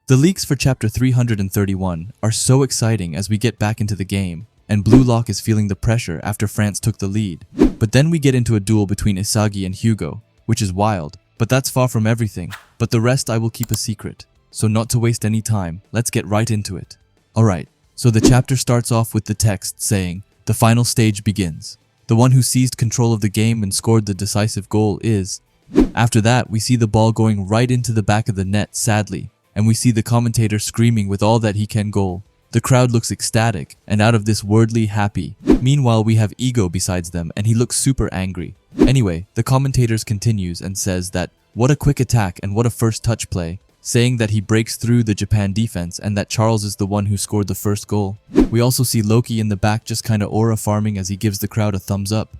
The leaks for chapter 331 are so exciting as we get back into the game, and Blue Lock is feeling the pressure after France took the lead. But then we get into a duel between ISAGI and HUGO, which is wild, but that's far from everything. But the rest I will keep a secret. So not to waste any time, let's get right into it. Alright, so the chapter starts off with the text saying, "The final stage begins. The one who seized control of the game and scored the decisive goal is..." After that, we see the ball going right into the back of the net, sadly, and we see the commentator screaming with all that he can goal. The crowd looks ecstatic and out of this worldly happy. Meanwhile, we have Ego besides them and he looks super angry. Anyway, the commentators continues and says that, "What a quick attack and what a first touch play," saying that he breaks through the Japan defense and that Charles is the one who scored the first goal. We also see Loki in the back just kinda aura farming as he gives the crowd a thumbs up.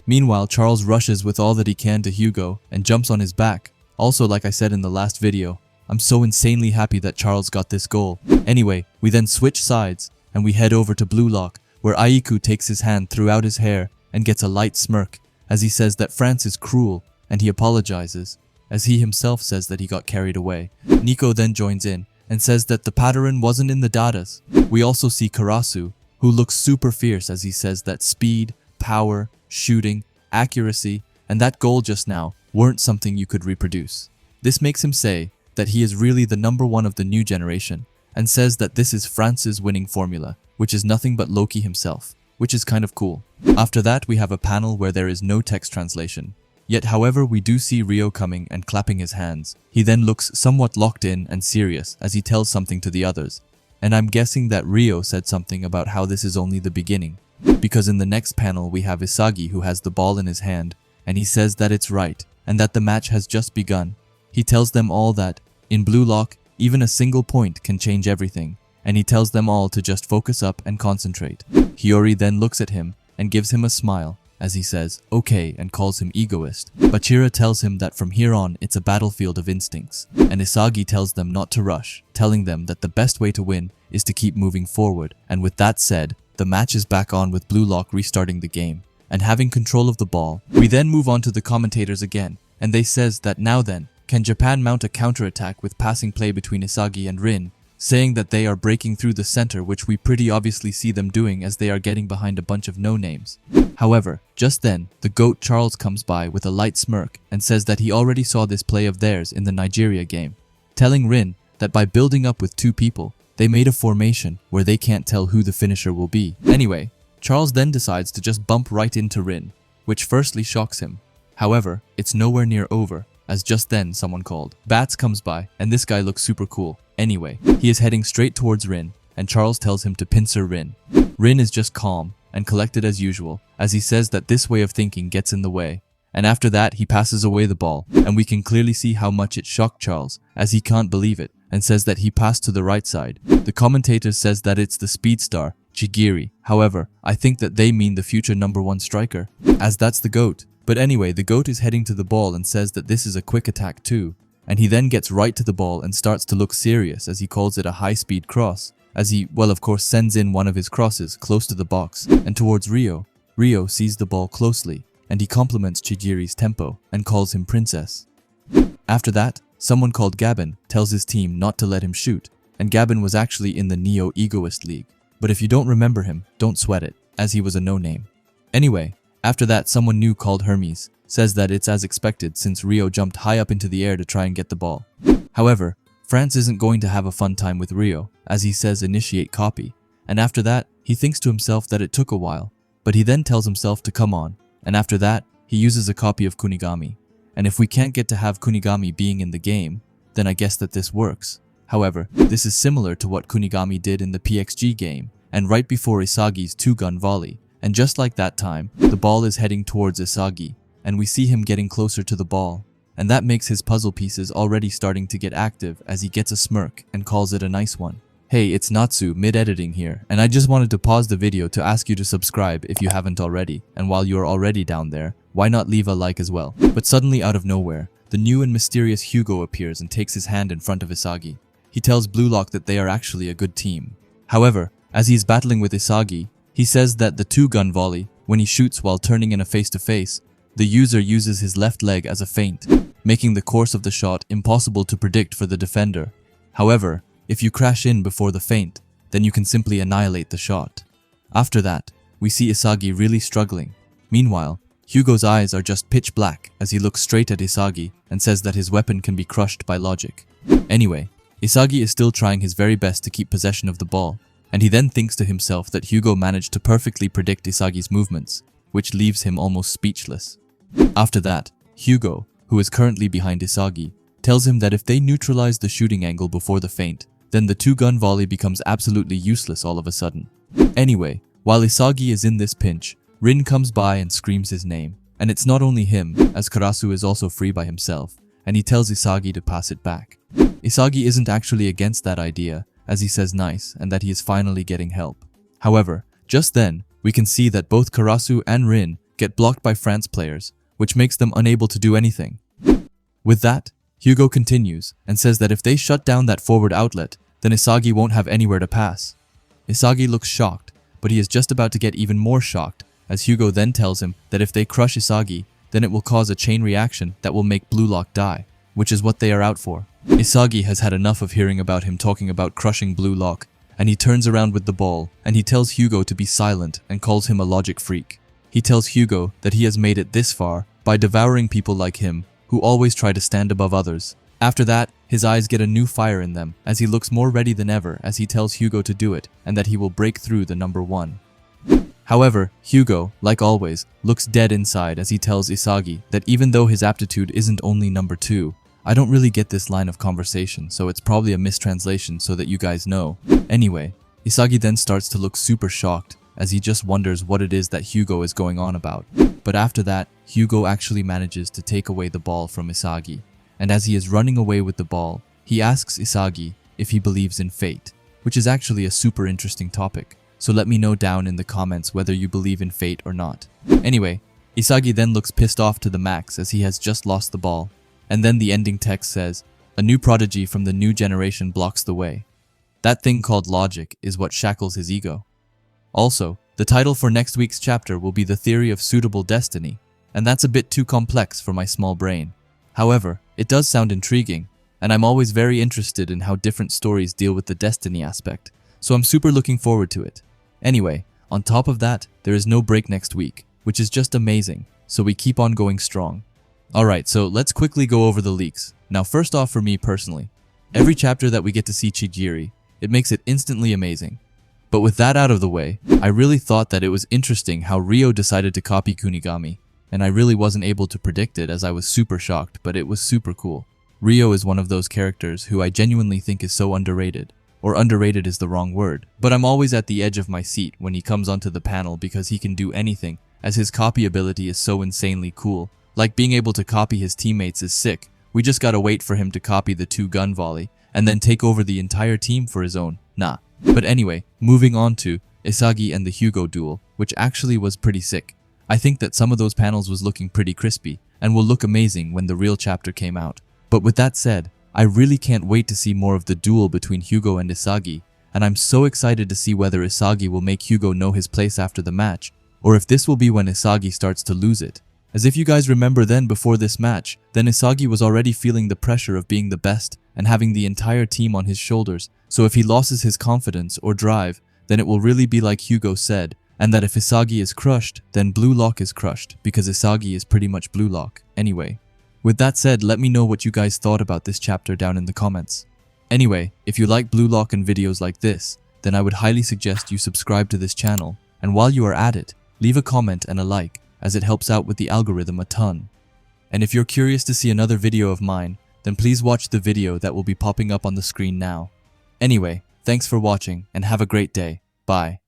Meanwhile, Charles rushes with all that he can to HUGO and jumps on his back. Also, like I said in the last video, I'm so insanely happy that Charles got this goal. Anyway, we then switch sides and we head over to Blue Lock, where Aiku takes his hand throughout his hair and gets a light smirk as he says that France is cruel and he apologizes, as he himself says that he got carried away. Nico then joins in and says that the pattern wasn't in the datas. We also see Karasu, who looks super fierce as he says that speed, power, shooting, accuracy, and that goal just now weren't something you could reproduce. This makes him say that he is really the number one of the new generation, and says that this is France's winning formula, which is nothing but Loki himself, which is kind of cool. After that, we have a panel where there is no text translation. Yet however, we do see Rio coming and clapping his hands. He then looks somewhat locked in and serious as he tells something to the others. And I'm guessing that Rio said something about how this is only the beginning. Because in the next panel we have Isagi who has the ball in his hand, and he says that it's right, and that the match has just begun. He tells them all that, in Blue Lock, even a single point can change everything, and he tells them all to just focus up and concentrate. Hiyori then looks at him and gives him a smile as he says, "Okay," and calls him egoist. Bachira tells him that from here on it's a battlefield of instincts, and Isagi tells them not to rush, telling them that the best way to win is to keep moving forward. And with that said, the match is back on with Blue Lock restarting the game and having control of the ball. We then move on to the commentators again, and they says that now then, can Japan mount a counterattack with passing play between Isagi and Rin, saying that they are breaking through the center, which we pretty obviously see them doing as they are getting behind a bunch of no-names. However, just then, the GOAT Charles comes by with a light smirk and says that he already saw this play of theirs in the Nigeria game, telling Rin that by building up with two people, they made a formation where they can't tell who the finisher will be. Anyway, Charles then decides to just bump right into Rin, which firstly shocks him. However, it's nowhere near over, as just then someone called Bats comes by, and this guy looks super cool. Anyway, he is heading straight towards Rin, and Charles tells him to pincer Rin. Rin is just calm and collected as usual, as he says that this way of thinking gets in the way. And after that, he passes away the ball, and we can clearly see how much it shocked Charles, as he can't believe it, and says that he passed to the right side. The commentator says that it's the speed star, Chigiri. However, I think that they mean the future #1 striker, as that's the GOAT. But anyway, the GOAT is heading to the ball and says that this is a quick attack too. And he then gets right to the ball and starts to look serious as he calls it a high-speed cross. As he, well of course, sends in one of his crosses close to the box and towards Rio. Rio sees the ball closely and he compliments Chigiri's tempo and calls him princess. After that, someone called Gabin tells his team not to let him shoot. And Gabin was actually in the Neo-Egoist League. But if you don't remember him, don't sweat it, as he was a no-name. Anyway, after that, someone new called Hermes says that it's as expected since Rio jumped high up into the air to try and get the ball. However, France isn't going to have a fun time with Rio, as he says initiate copy, and after that, he thinks to himself that it took a while, but he then tells himself to come on, and after that, he uses a copy of Kunigami. And if we can't get to have Kunigami being in the game, then I guess that this works. However, this is similar to what Kunigami did in the PXG game, and right before Isagi's 2-gun volley. And just like that time, the ball is heading towards Isagi, and we see him getting closer to the ball. And that makes his puzzle pieces already starting to get active as he gets a smirk and calls it a nice one. Hey, it's Natsu mid-editing here, and I just wanted to pause the video to ask you to subscribe if you haven't already. And while you're already down there, why not leave a like as well? But suddenly out of nowhere, the new and mysterious HUGO appears and takes his hand in front of Isagi. He tells Blue Lock that they are actually a good team. However, as he's battling with Isagi, he says that the 2-gun volley, when he shoots while turning in a face-to-face, the user uses his left leg as a feint, making the course of the shot impossible to predict for the defender. However, if you crash in before the feint, then you can simply annihilate the shot. After that, we see Isagi really struggling. Meanwhile, Hugo's eyes are just pitch black as he looks straight at Isagi and says that his weapon can be crushed by logic. Anyway, Isagi is still trying his very best to keep possession of the ball, and he then thinks to himself that Hugo managed to perfectly predict Isagi's movements, which leaves him almost speechless. After that, Hugo, who is currently behind Isagi, tells him that if they neutralize the shooting angle before the feint, then the two-gun volley becomes absolutely useless all of a sudden. Anyway, while Isagi is in this pinch, Rin comes by and screams his name. And it's not only him, as Karasu is also free by himself, and he tells Isagi to pass it back. Isagi isn't actually against that idea, as he says nice and that he is finally getting help. However, just then, we can see that both Karasu and Rin get blocked by France players, which makes them unable to do anything. With that, Hugo continues and says that if they shut down that forward outlet, then Isagi won't have anywhere to pass. Isagi looks shocked, but he is just about to get even more shocked, as Hugo then tells him that if they crush Isagi, then it will cause a chain reaction that will make Blue Lock die, which is what they are out for. Isagi has had enough of hearing about him talking about crushing Blue Lock, and he turns around with the ball, and he tells Hugo to be silent and calls him a logic freak. He tells Hugo that he has made it this far by devouring people like him, who always try to stand above others. After that, his eyes get a new fire in them, as he looks more ready than ever as he tells Hugo to do it, and that he will break through the number 1. However, Hugo, like always, looks dead inside as he tells Isagi that even though his aptitude isn't only number 2, I don't really get this line of conversation, so it's probably a mistranslation so that you guys know. Anyway, Isagi then starts to look super shocked as he just wonders what it is that Hugo is going on about. But after that, Hugo actually manages to take away the ball from Isagi, and as he is running away with the ball, he asks Isagi if he believes in fate, which is actually a super interesting topic. So let me know down in the comments whether you believe in fate or not. Anyway, Isagi then looks pissed off to the max as he has just lost the ball. And then the ending text says, "A new prodigy from the new generation blocks the way." That thing called logic is what shackles his ego. Also, the title for next week's chapter will be The Theory of Suitable Destiny, and that's a bit too complex for my small brain. However, it does sound intriguing, and I'm always very interested in how different stories deal with the destiny aspect, so I'm super looking forward to it. Anyway, on top of that, there is no break next week, which is just amazing, so we keep on going strong. Alright, so let's quickly go over the leaks. Now first off for me personally, every chapter that we get to see Chigiri, it makes it instantly amazing. But with that out of the way, I really thought that it was interesting how Ryo decided to copy Kunigami, and I really wasn't able to predict it as I was super shocked, but it was super cool. Ryo is one of those characters who I genuinely think is so underrated. Or underrated is the wrong word, but I'm always at the edge of my seat when he comes onto the panel because he can do anything, as his copy ability is so insanely cool. Like being able to copy his teammates is sick, we just gotta wait for him to copy the 2-gun volley, and then take over the entire team for his own, nah. But anyway, moving on to Isagi and the Hugo duel, which actually was pretty sick. I think that some of those panels was looking pretty crispy, and will look amazing when the real chapter came out. But with that said, I really can't wait to see more of the duel between Hugo and Isagi, and I'm so excited to see whether Isagi will make Hugo know his place after the match, or if this will be when Isagi starts to lose it. As if you guys remember then before this match, then Isagi was already feeling the pressure of being the best and having the entire team on his shoulders, so if he loses his confidence or drive, then it will really be like Hugo said, and that if Isagi is crushed, then Blue Lock is crushed, because Isagi is pretty much Blue Lock, anyway. With that said, let me know what you guys thought about this chapter down in the comments. Anyway, if you like Blue Lock and videos like this, then I would highly suggest you subscribe to this channel, and while you are at it, leave a comment and a like, as it helps out with the algorithm a ton. And if you're curious to see another video of mine, then please watch the video that will be popping up on the screen now. Anyway, thanks for watching, and have a great day. Bye.